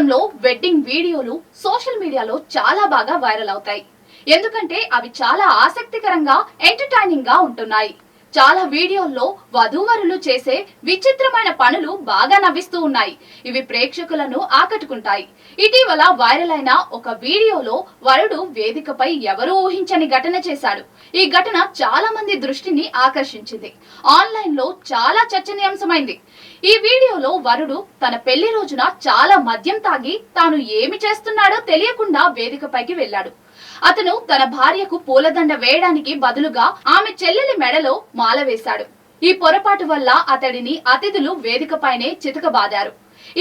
కాలంలో వెడ్డింగ్ వీడియోలు సోషల్ మీడియాలో చాలా బాగా వైరల్ అవుతాయి. ఎందుకంటే అవి చాలా ఆసక్తికరంగా ఎంటర్టైనింగ్ గా ఉంటున్నాయి. చాలా వీడియోల్లో వధూవరులు చేసే విచిత్రమైన పనులు బాగా నవ్విస్తూ ఉన్నాయి. ఇవి ప్రేక్షకులను ఆకట్టుకుంటాయి. ఇటీవల వైరల్ అయిన ఒక వీడియోలో వరుడు వేదికపై ఎవరూ ఊహించని ఘటన చేశాడు. ఈ ఘటన చాలా మంది దృష్టిని ఆకర్షించింది. ఆన్లైన్ లో చాలా చర్చనీయాంశమైంది. ఈ వీడియోలో వరుడు తన పెళ్లి రోజున చాలా మద్యం తాగి తాను ఏమి చేస్తున్నాడో తెలియకుండా వేదికపైకి వెళ్ళాడు. అతను తన భార్యకు పూలదండ వేయడానికి బదులుగా ఆమె చెల్లెలి మెడలో మాల వేశాడు. ఈ పొరపాటు వల్ల అతడిని అతిథులు వేదికపైనే చితకబాదారు.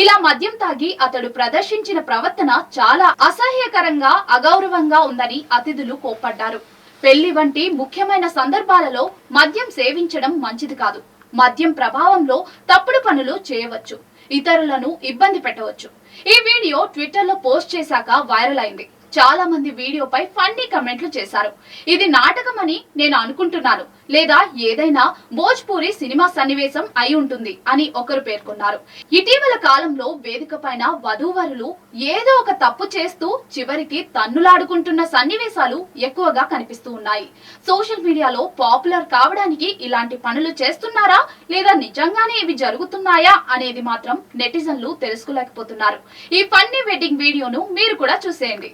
ఇలా మద్యం తాగి అతడు ప్రదర్శించిన ప్రవర్తన చాలా అసహ్యకరంగా అగౌరవంగా ఉందని అతిథులు కోప్పడ్డారు. పెళ్లి వంటి ముఖ్యమైన సందర్భాలలో మద్యం సేవించడం మంచిది కాదు. మద్యం ప్రభావంలో తప్పుడు పనులు చేయవచ్చు, ఇతరులను ఇబ్బంది పెట్టవచ్చు. ఈ వీడియో ట్విట్టర్ లో పోస్ట్ చేశాక వైరల్ అయింది. చాలా మంది వీడియోపై ఫన్నీ కమెంట్లు చేశారు. ఇది నాటకమని నేను అనుకుంటున్నాను, లేదా ఏదైనా భోజ్పూరి సినిమా సన్నివేశం అయి ఉంటుంది అని ఒకరు పేర్కొన్నారు. ఇటీవల కాలంలో వేదిక పైన వధూవరులు ఏదో ఒక తప్పు చేస్తూ చివరికి తన్నులాడుకుంటున్న సన్నివేశాలు ఎక్కువగా కనిపిస్తూ ఉన్నాయి. సోషల్ మీడియాలో పాపులర్ కావడానికి ఇలాంటి పనులు చేస్తున్నారా లేదా నిజంగానే ఇవి జరుగుతున్నాయా అనేది మాత్రం నెటిజన్లు తెలుసుకోలేకపోతున్నారు. ఈ ఫన్నీ వెడ్డింగ్ వీడియోను మీరు కూడా చూసేయండి.